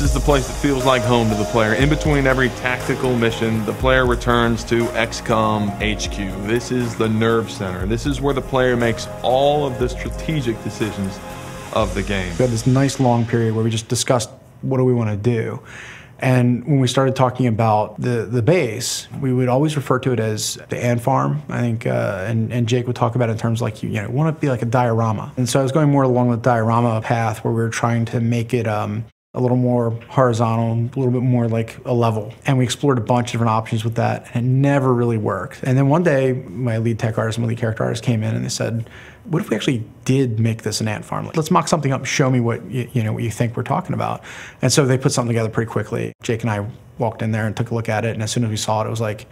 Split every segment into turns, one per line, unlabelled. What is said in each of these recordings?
is the place that feels like home to the player. In between every tactical mission, the player returns to XCOM HQ. This is the nerve center. This is where the player makes all of the strategic decisions of the game.
We had this nice long period where we just discussed what do we want to do. And when we started talking about the base, we would always refer to it as the ant farm, I think, and Jake would talk about it in terms like, you want to be like a diorama. And so I was going more along the diorama path where we were trying to make it a little more horizontal, a little bit more like a level. And we explored a bunch of different options with that, and it never really worked. And then one day, my lead tech artist and my lead character artist came in and they said, what if we actually did make this an ant farm? Let's mock something up and show me what what you think we're talking about. And so they put something together pretty quickly. Jake and I walked in there and took a look at it, and as soon as we saw it, it was like,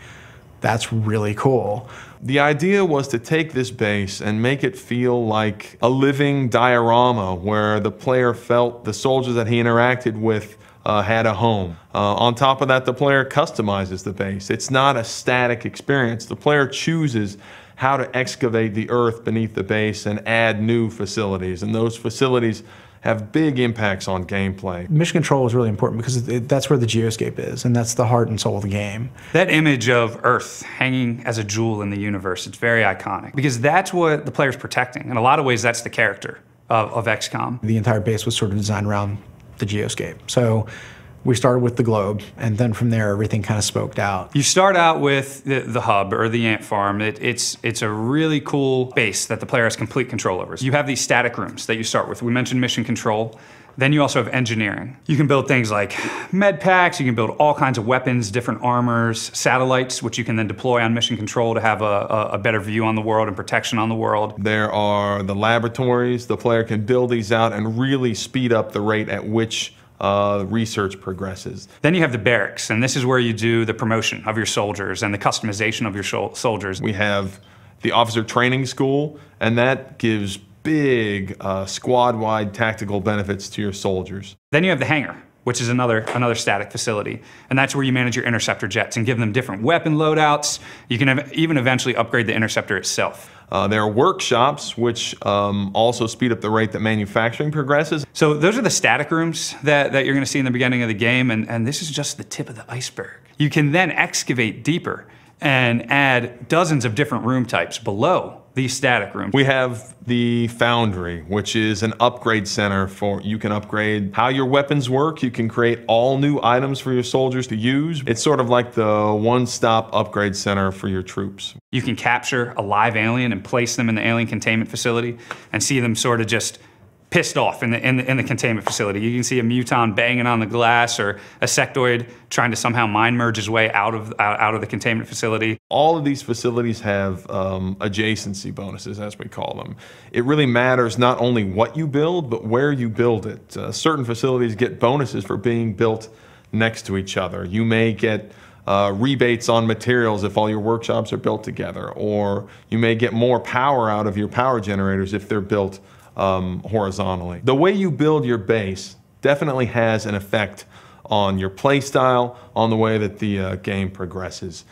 that's really cool.
The idea was to take this base and make it feel like a living diorama where the player felt the soldiers that he interacted with had a home. On top of that, the player customizes the base. It's not a static experience. The player chooses how to excavate the earth beneath the base and add new facilities, and those facilities have big impacts on gameplay.
Mission control is really important because that's where the geoscape is, and that's the heart and soul of the game.
That image of Earth hanging as a jewel in the universe, it's very iconic because that's what the player's protecting. In a lot of ways, that's the character of XCOM.
The entire base was sort of designed around the geoscape. So we started with the globe, and then from there, everything kind of smoked out.
You start out with the hub, or the ant farm. It's a really cool base that the player has complete control over. You have these static rooms that you start with. We mentioned mission control. Then you also have engineering. You can build things like med packs, you can build all kinds of weapons, different armors, satellites, which you can then deploy on mission control to have a better view on the world and protection on the world.
There are the laboratories. The player can build these out and really speed up the rate at which research progresses.
Then you have the barracks, and this is where you do the promotion of your soldiers and the customization of your soldiers.
We have the officer training school, and that gives big squad-wide tactical benefits to your soldiers.
Then you have the hangar, which is another static facility, and that's where you manage your interceptor jets and give them different weapon loadouts. You can even eventually upgrade the interceptor itself.
There are workshops, which also speed up the rate that manufacturing progresses.
So those are the static rooms that you're going to see in the beginning of the game, and this is just the tip of the iceberg. You can then excavate deeper and add dozens of different room types below these static rooms.
We have the Foundry, which is an upgrade center for, you can upgrade how your weapons work. You can create all new items for your soldiers to use. It's sort of like the one-stop upgrade center for your troops.
You can capture a live alien and place them in the alien containment facility and see them sort of just pissed off in the containment facility. You can see a muton banging on the glass, or a sectoid trying to somehow mind merge his way out of the containment facility.
All of these facilities have adjacency bonuses, as we call them. It really matters not only what you build, but where you build it. Certain facilities get bonuses for being built next to each other. You may get rebates on materials if all your workshops are built together, or you may get more power out of your power generators if they're built horizontally. The way you build your base definitely has an effect on your play style, on the way that the game progresses.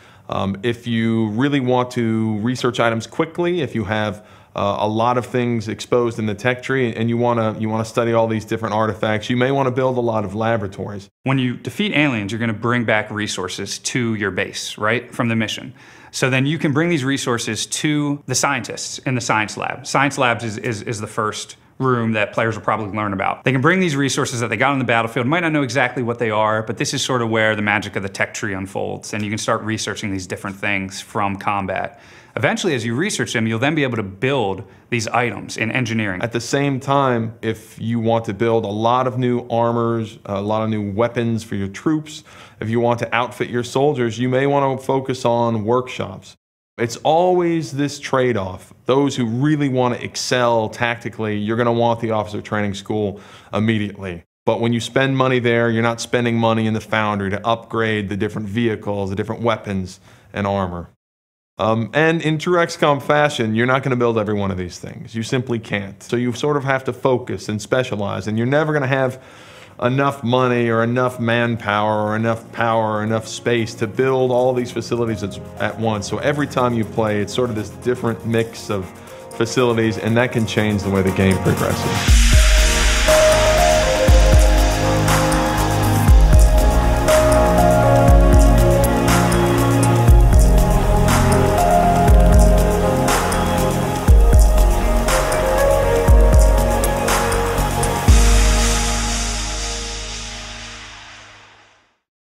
If you really want to research items quickly, if you have a lot of things exposed in the tech tree and you want to study all these different artifacts, you may want to build a lot of laboratories.
When you defeat aliens, you're going to bring back resources to your base, right, from the mission. So then you can bring these resources to the scientists in the science lab. Science labs is the first room that players will probably learn about. They can bring these resources that they got on the battlefield, might not know exactly what they are, but this is sort of where the magic of the tech tree unfolds, and you can start researching these different things from combat. Eventually, as you research them, you'll then be able to build these items in engineering.
At the same time, if you want to build a lot of new armors, a lot of new weapons for your troops, if you want to outfit your soldiers, you may want to focus on workshops. It's always this trade-off. Those who really want to excel tactically, you're going to want the officer training school immediately. But when you spend money there, you're not spending money in the Foundry to upgrade the different vehicles, the different weapons and armor. And in true XCOM fashion, you're not going to build every one of these things. You simply can't. So you sort of have to focus and specialize, and you're never going to have enough money or enough manpower or enough power or enough space to build all these facilities at once. So every time you play, it's sort of this different mix of facilities, and that can change the way the game progresses.